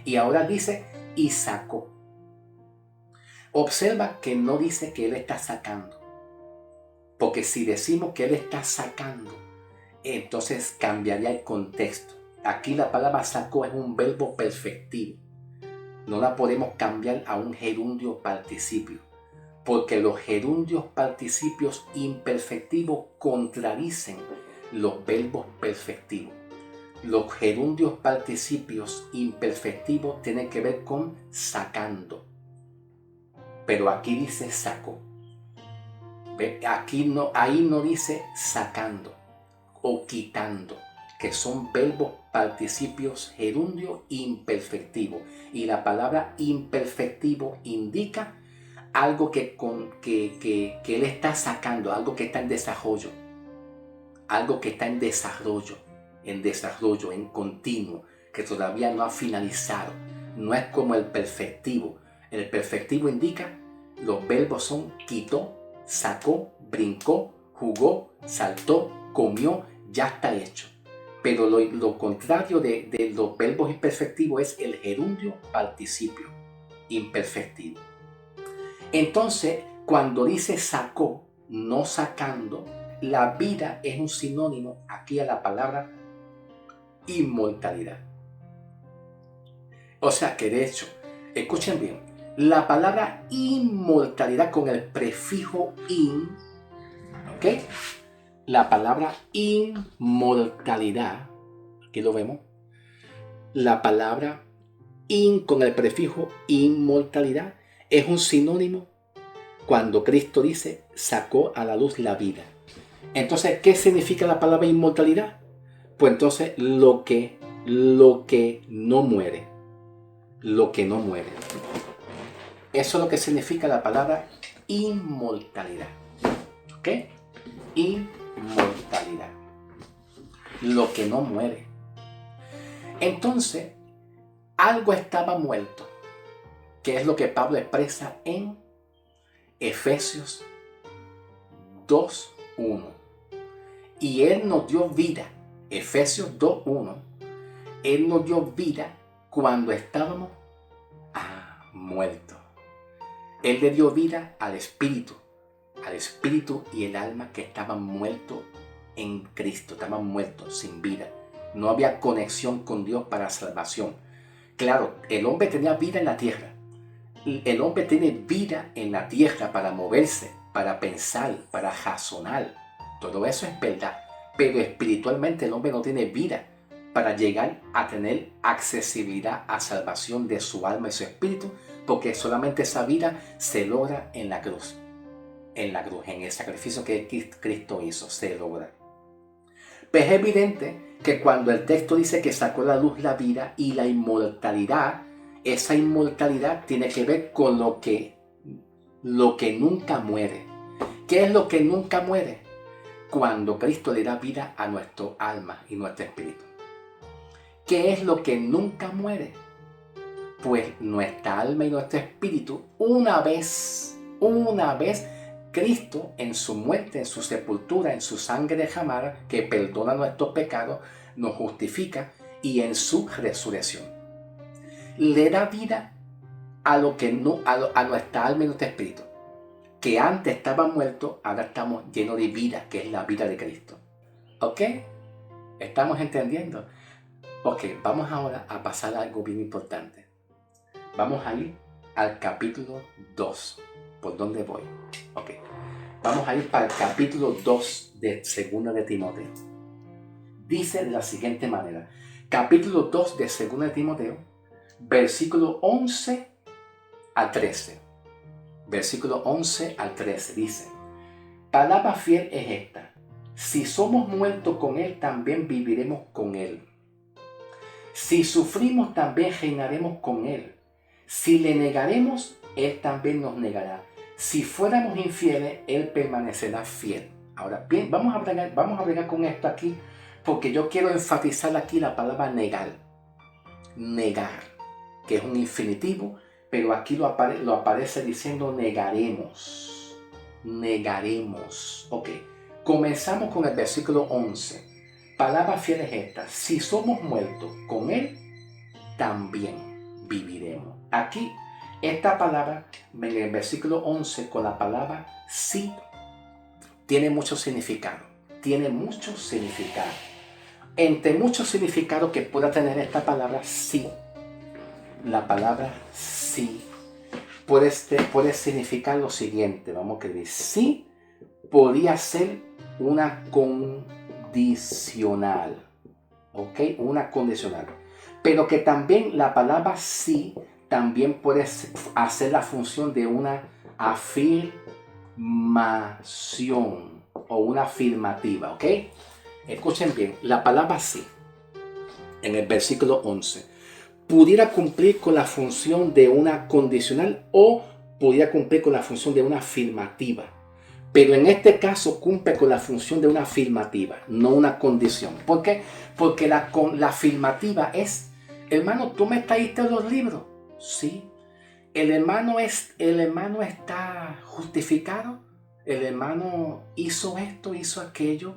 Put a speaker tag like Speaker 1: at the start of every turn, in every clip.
Speaker 1: Y ahora dice, y sacó. Observa que no dice que él está sacando. Porque si decimos que él está sacando, entonces cambiaría el contexto. Aquí la palabra sacó es un verbo perfectivo. No la podemos cambiar a un gerundio participio, porque los gerundios participios imperfectivos contradicen los verbos perfectivos. Los gerundios participios imperfectivos tienen que ver con sacando, pero aquí dice sacó. Aquí no, ahí no dice sacando o quitando, que son verbos participios gerundio imperfectivo, y la palabra imperfectivo indica algo que él está sacando, algo que está en desarrollo, en continuo, que todavía no ha finalizado. No es como el perfectivo. El perfectivo indica, los verbos son quitó, sacó, brincó, jugó, saltó, comió, ya está hecho. Pero lo contrario de los verbos imperfectivos es el gerundio participio imperfectivo. Entonces, cuando dice sacó, no sacando, la vida es un sinónimo aquí a la palabra inmortalidad. O sea que de hecho, escuchen bien, la palabra inmortalidad con el prefijo in, ¿ok? La palabra inmortalidad, aquí lo vemos, la palabra in con el prefijo inmortalidad es un sinónimo cuando Cristo dice sacó a la luz la vida. Entonces, ¿qué significa la palabra inmortalidad? Pues entonces lo que no muere. Lo que no muere. Eso es lo que significa la palabra inmortalidad. ¿Ok? Inmortalidad. Lo que no muere. Entonces, algo estaba muerto, que es lo que Pablo expresa en Efesios 2:1. Y Él nos dio vida. Efesios 2:1. Él nos dio vida cuando estábamos muertos. Él le dio vida al espíritu y el alma que estaban muertos en Cristo, estaban muertos sin vida. No había conexión con Dios para salvación. Claro, el hombre tenía vida en la tierra. El hombre tiene vida en la tierra para moverse, para pensar, para razonar. Todo eso es verdad. Pero espiritualmente el hombre no tiene vida para llegar a tener accesibilidad a salvación de su alma y su espíritu, porque solamente esa vida se logra en la cruz. En el sacrificio que Cristo hizo, se logra. Pues es evidente que cuando el texto dice que sacó a la luz la vida y la inmortalidad, esa inmortalidad tiene que ver con lo que nunca muere. ¿Qué es lo que nunca muere? Cuando Cristo le da vida a nuestro alma y nuestro espíritu. ¿Qué es lo que nunca muere? Pues nuestra alma y nuestro espíritu, una vez Cristo en su muerte, en su sepultura, en su sangre derramada, que perdona nuestros pecados, nos justifica, y en su resurrección le da vida a nuestra alma y nuestro espíritu, que antes estaba muerto, ahora estamos llenos de vida, que es la vida de Cristo. ¿Ok? ¿Estamos entendiendo? Ok, vamos ahora a pasar a algo bien importante. Vamos a ir al capítulo 2. ¿Por dónde voy? Ok. Vamos a ir para el capítulo 2 de 2 de Timoteo. Dice de la siguiente manera. Capítulo 2 de 2 de Timoteo, versículo 11 al 13. Versículo 11 al 13 dice: palabra fiel es esta: si somos muertos con Él, también viviremos con Él. Si sufrimos, también reinaremos con Él. Si le negaremos, Él también nos negará. Si fuéramos infieles, Él permanecerá fiel. Ahora bien, vamos a bregar con esto aquí, porque yo quiero enfatizar aquí la palabra negar. Negar, que es un infinitivo, pero aquí lo aparece diciendo negaremos. Negaremos. Ok, comenzamos con el versículo 11. Palabra fiel es esta: si somos muertos con Él, también viviremos. Aquí, esta palabra, en el versículo 11, con la palabra sí, tiene mucho significado. Tiene mucho significado. Entre muchos significados que pueda tener esta palabra sí, la palabra sí puede significar lo siguiente. Vamos a escribir: sí podría ser una condicional. ¿Ok? Una condicional. Pero que también la palabra sí también puede hacer la función de una afirmación o una afirmativa. ¿Ok? Escuchen bien, la palabra sí en el versículo 11 pudiera cumplir con la función de una condicional o pudiera cumplir con la función de una afirmativa. Pero en este caso cumple con la función de una afirmativa, no una condición. ¿Por qué? Porque la afirmativa es: hermano, ¿tú me traíste los libros? Sí. ¿El hermano está justificado? ¿El hermano hizo esto, hizo aquello?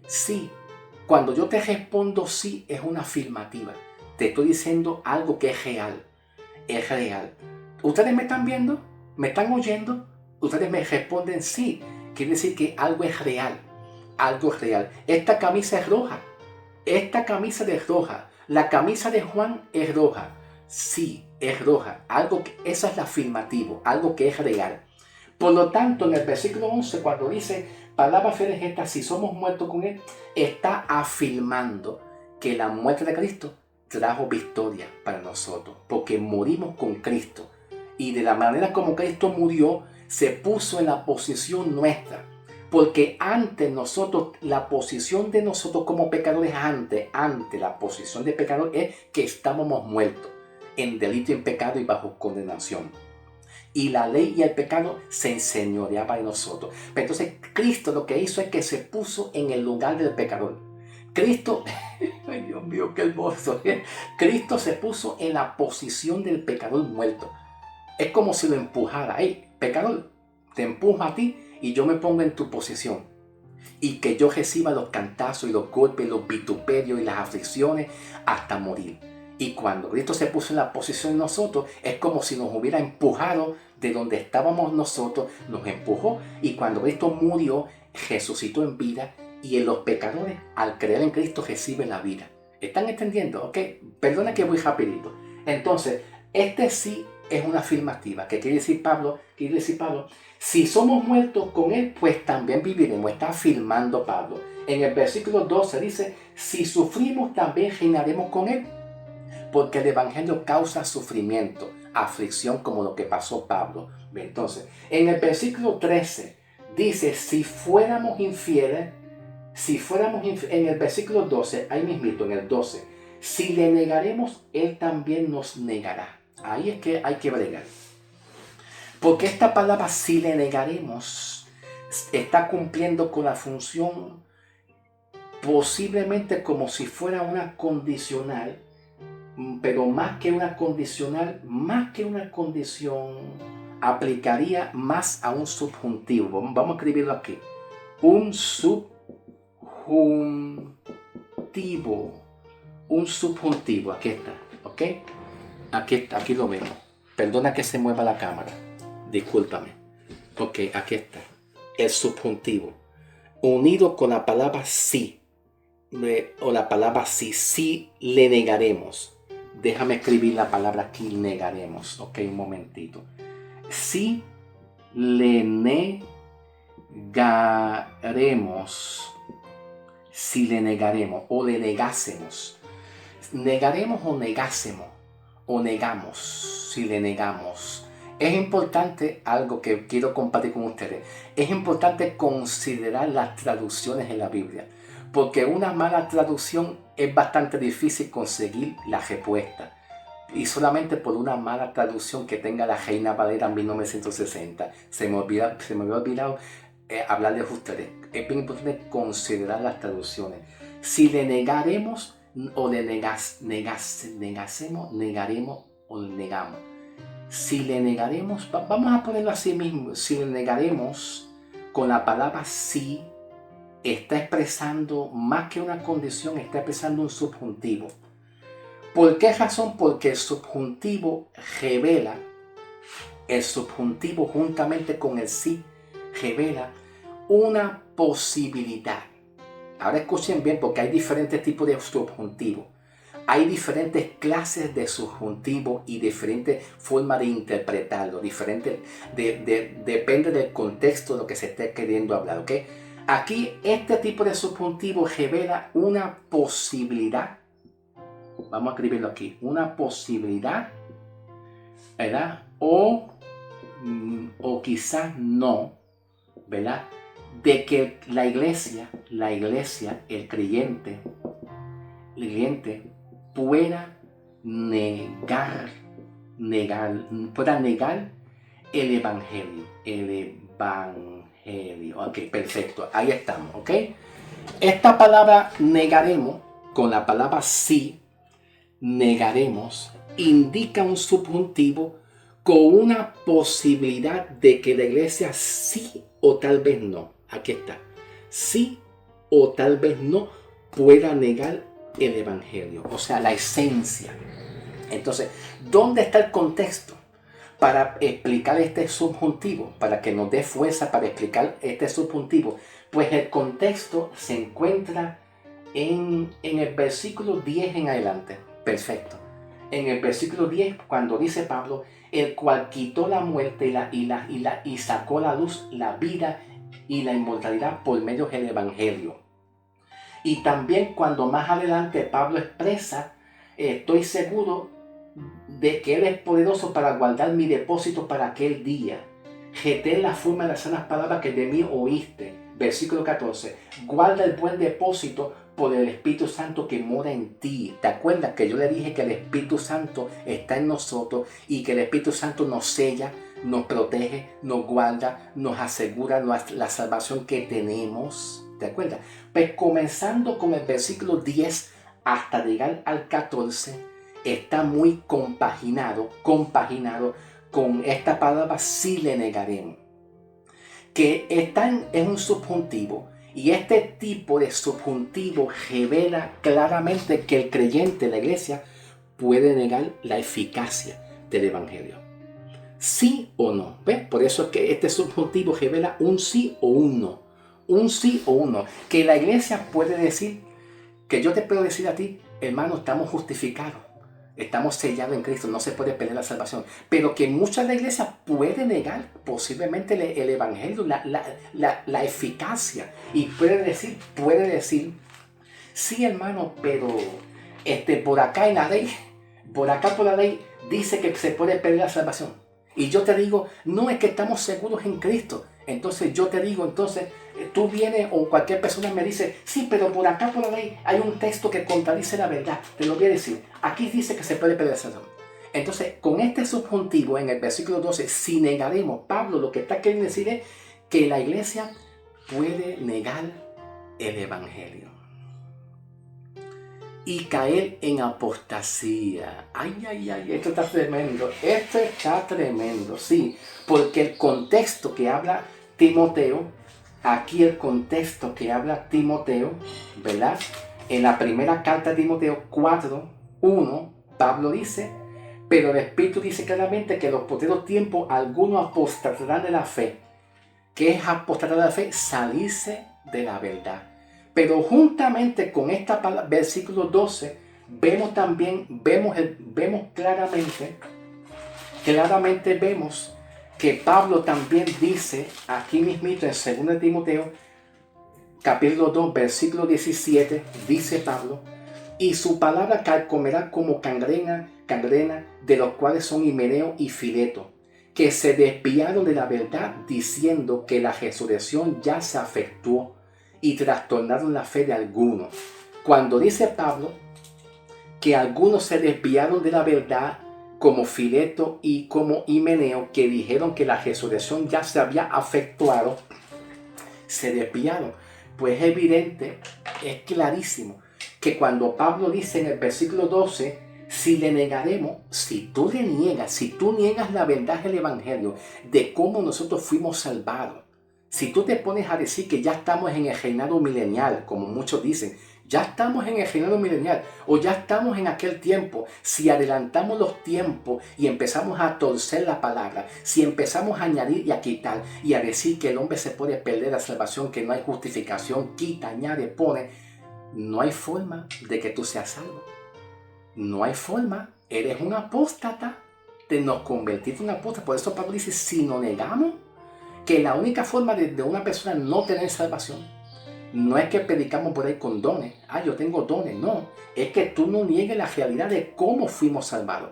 Speaker 1: Sí. Cuando yo te respondo sí, es una afirmativa. Te estoy diciendo algo que es real. Es real. ¿Ustedes me están viendo? ¿Me están oyendo? Ustedes me responden sí. Quiere decir que algo es real. Algo es real. Esta camisa es roja. Esta camisa es roja. La camisa de Juan es roja. Sí, es roja. Eso es lo afirmativo. Algo que es real. Por lo tanto, en el versículo 11, cuando dice palabras fieles estas, si somos muertos con Él, está afirmando que la muerte de Cristo trajo victoria para nosotros, porque morimos con Cristo. Y de la manera como Cristo murió, se puso en la posición nuestra. Porque antes nosotros, la posición de nosotros como pecadores, ante la posición de pecador es que estábamos muertos en delito y en pecado y bajo condenación. Y la ley y el pecado se enseñoreaba de nosotros. Pero entonces Cristo lo que hizo es que se puso en el lugar del pecador. Cristo, ay Dios mío, qué hermoso. Cristo se puso en la posición del pecador muerto. Es como si lo empujara. Hey, pecador, te empujo a ti y yo me pongo en tu posición. Y que yo reciba los cantazos y los golpes, los vituperios y las aflicciones hasta morir. Y cuando Cristo se puso en la posición de nosotros, es como si nos hubiera empujado de donde estábamos nosotros, nos empujó. Y cuando Cristo murió, resucitó en vida. Y en los pecadores, al creer en Cristo, reciben la vida. ¿Están entendiendo? ¿Ok? Perdona que voy rapidito. Entonces, este sí es una afirmativa. ¿Qué quiere decir Pablo? Quiere decir Pablo: si somos muertos con Él, pues también viviremos. Está afirmando Pablo. En el versículo 12 dice: si sufrimos, también reinaremos con Él. Porque el Evangelio causa sufrimiento, aflicción, como lo que pasó Pablo. Entonces, en el versículo 13 dice: si fuéramos infieles, en el versículo 12, ahí mismito, en el 12, si le negaremos, Él también nos negará. Ahí es que hay que bregar. Porque esta palabra si le negaremos está cumpliendo con la función posiblemente como si fuera una condicional, pero más que una condición, aplicaría más a un subjuntivo. Vamos a escribirlo aquí. Un subjuntivo, aquí está, ¿ok? Aquí lo vemos. Perdona que se mueva la cámara. Discúlpame. Ok, aquí está. El subjuntivo. Unido con la palabra sí. O la palabra sí le negaremos. Déjame escribir la palabra aquí, negaremos. Ok, un momentito. Sí le negaremos. Si le negaremos o le negásemos. Negaremos o negásemos. O negamos, si le negamos. Es importante algo que quiero compartir con ustedes. Es importante considerar las traducciones en la Biblia. Porque una mala traducción es bastante difícil conseguir la respuesta. Y solamente por una mala traducción que tenga la Reina Valera 1960. Se me había olvidado hablarles a ustedes. Es bien importante considerar las traducciones. Si le negaremos o le negaremos o le negamos. Si le negaremos, vamos a ponerlo así mismo. Si le negaremos, con la palabra sí, está expresando más que una condición, está expresando un subjuntivo. ¿Por qué razón? Porque el subjuntivo juntamente con el sí revela una posibilidad. Ahora escuchen bien, porque hay diferentes tipos de subjuntivo. Hay diferentes clases de subjuntivo y diferentes formas de interpretarlo. Depende del contexto de lo que se esté queriendo hablar, ¿ok? Aquí este tipo de subjuntivo revela una posibilidad. Vamos a escribirlo aquí. Una posibilidad, ¿verdad? O quizás no, ¿verdad? De que la iglesia, el creyente, pueda negar el evangelio. Ok, perfecto, ahí estamos, ok. Esta palabra negaremos, con la palabra sí, negaremos, indica un subjuntivo con una posibilidad de que la iglesia sí o tal vez no. Aquí está. Sí o tal vez no pueda negar el evangelio, o sea, la esencia. Entonces, ¿dónde está el contexto para explicar este subjuntivo? Para que nos dé fuerza para explicar este subjuntivo. Pues el contexto se encuentra en el versículo 10 en adelante. Perfecto. En el versículo 10, cuando dice Pablo, el cual quitó la muerte y sacó a la luz la vida y la inmortalidad por medio del evangelio. Y también cuando más adelante Pablo expresa, estoy seguro de que Él es poderoso para guardar mi depósito para aquel día. Retén la forma de las sanas palabras que de mí oíste. Versículo 14. Guarda el buen depósito por el Espíritu Santo que mora en ti. ¿Te acuerdas que yo le dije que el Espíritu Santo está en nosotros y que el Espíritu Santo nos sella, nos protege, nos guarda, nos asegura la salvación que tenemos? ¿Te acuerdas? Pues comenzando con el versículo 10 hasta llegar al 14, está muy compaginado con esta palabra sí le negaremos, que es un subjuntivo, y este tipo de subjuntivo revela claramente que el creyente, la iglesia, puede negar la eficacia del evangelio. Sí o no. ¿Ves? Por eso es que este subjuntivo revela un sí o un no. Un sí o un no. Que la iglesia puede decir, que yo te puedo decir a ti, hermano, estamos justificados. Estamos sellados en Cristo, no se puede perder la salvación. Pero que muchas de la iglesia puede negar posiblemente el evangelio, la eficacia. Y puede decir, sí hermano, pero por acá en la ley, por la ley, dice que se puede perder la salvación. Y yo te digo, no, es que estamos seguros en Cristo. Entonces yo te digo, tú vienes o cualquier persona me dice, sí, pero por acá por la ley hay un texto que contradice la verdad. Te lo voy a decir. Aquí dice que se puede perder la salvación. Entonces, con este subjuntivo en el versículo 12, si negaremos, Pablo lo que está queriendo decir es que la iglesia puede negar el evangelio y caer en apostasía. Esto está tremendo, sí, porque el contexto que habla Timoteo, ¿verdad? En la primera carta de Timoteo 4:1, Pablo dice, pero el Espíritu dice claramente que en los postreros tiempos algunos apostatarán de la fe. ¿Qué es apostatar de la fe? Salirse de la verdad. Pero juntamente con esta palabra, versículo 12, vemos claramente vemos que Pablo también dice aquí mismito en 2 Timoteo, capítulo 2, versículo 17, dice Pablo, y su palabra carcomerá como gangrena, de los cuales son Himeneo y Fileto, que se desviaron de la verdad diciendo que la resurrección ya se efectuó y trastornaron la fe de algunos. Cuando dice Pablo que algunos se desviaron de la verdad, como Fileto y como Himeneo, que dijeron que la resurrección ya se había efectuado, se desviaron. Pues es evidente, es clarísimo, que cuando Pablo dice en el versículo 12, si le negaremos, si tú niegas la verdad del evangelio, de cómo nosotros fuimos salvados, si tú te pones a decir que ya estamos en el reinado milenial, como muchos dicen, Ya estamos en el género milenial o ya estamos en aquel tiempo. Si adelantamos los tiempos y empezamos a torcer la palabra, si empezamos a añadir y a quitar y a decir que el hombre se puede perder la salvación, que no hay justificación, quita, añade, pone, no hay forma de que tú seas salvo. No hay forma. Eres un apóstata. Nos convertiste en un apóstata. Por eso Pablo dice, si nos negamos que la única forma de una persona no tener salvación no es que predicamos por ahí con dones. Yo tengo dones. No. Es que tú no niegues la realidad de cómo fuimos salvados.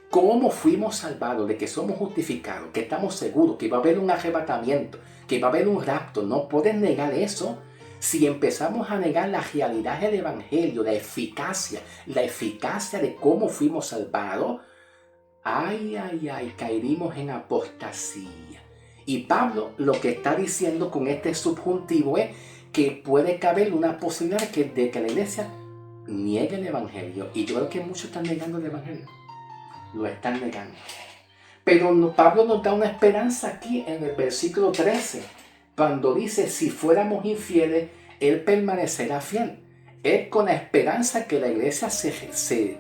Speaker 1: Cómo fuimos salvados, de que somos justificados, que estamos seguros, que va a haber un arrebatamiento, que va a haber un rapto. No puedes negar eso. Si empezamos a negar la realidad del Evangelio, la eficacia de cómo fuimos salvados, caeríamos en apostasía. Y Pablo lo que está diciendo con este subjuntivo es que puede caber una posibilidad de que la iglesia niegue el Evangelio. Y yo creo que muchos están negando el Evangelio. Lo están negando. Pero Pablo nos da una esperanza aquí en el versículo 13. Cuando dice, si fuéramos infieles, Él permanecerá fiel. Es con la esperanza que la iglesia se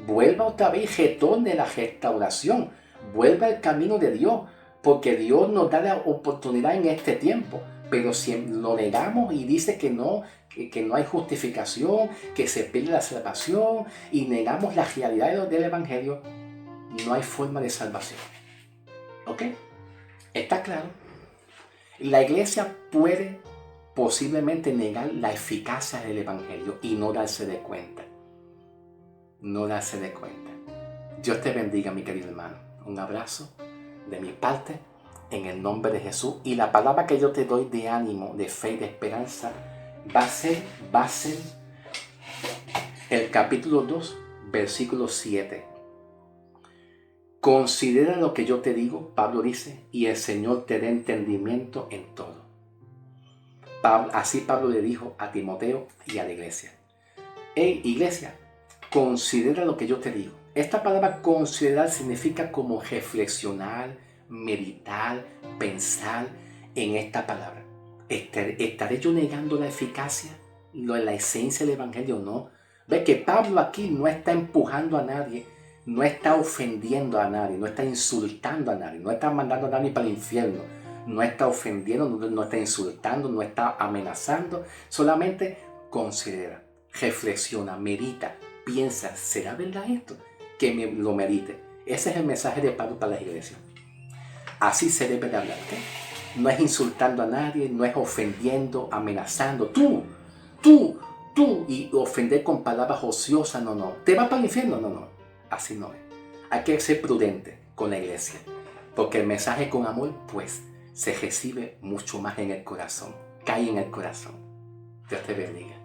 Speaker 1: vuelva otra vez y retorne la restauración. Vuelva al camino de Dios. Porque Dios nos da la oportunidad en este tiempo. Pero si lo negamos y dice que no hay justificación, que se pierde la salvación y negamos la realidad del Evangelio, no hay forma de salvación. ¿Ok? ¿Está claro? La iglesia puede posiblemente negar la eficacia del Evangelio y no darse de cuenta. No darse de cuenta. Dios te bendiga, mi querido hermano. Un abrazo de mi parte en el nombre de Jesús. Y la palabra que yo te doy de ánimo, de fe y de esperanza va a ser el capítulo 2, versículo 7. Considera lo que yo te digo, Pablo dice, y el Señor te dé entendimiento en todo. Así Pablo le dijo a Timoteo y a la iglesia. Iglesia, considera lo que yo te digo. Esta palabra considerar significa como reflexionar, meditar, pensar en esta palabra. ¿Estaré yo negando la eficacia, la esencia del Evangelio? No. Ve que Pablo aquí no está empujando a nadie, no está ofendiendo a nadie, no está insultando a nadie, no está mandando a nadie para el infierno, no está ofendiendo, no está insultando, no está amenazando. Solamente considera, reflexiona, medita, piensa, ¿será verdad esto? Que lo medite. Ese es el mensaje de Pablo para las iglesias. Así se debe de hablar, ¿ok? No es insultando a nadie, no es ofendiendo, amenazando. Tú, y ofender con palabras ociosas, no. ¿Te vas para el infierno? No. Así no es. Hay que ser prudente con la iglesia, porque el mensaje con amor, pues, se recibe mucho más en el corazón, cae en el corazón. Dios te bendiga.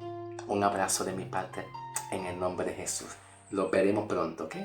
Speaker 1: Un abrazo de mi parte en el nombre de Jesús. Lo veremos pronto, ¿ok?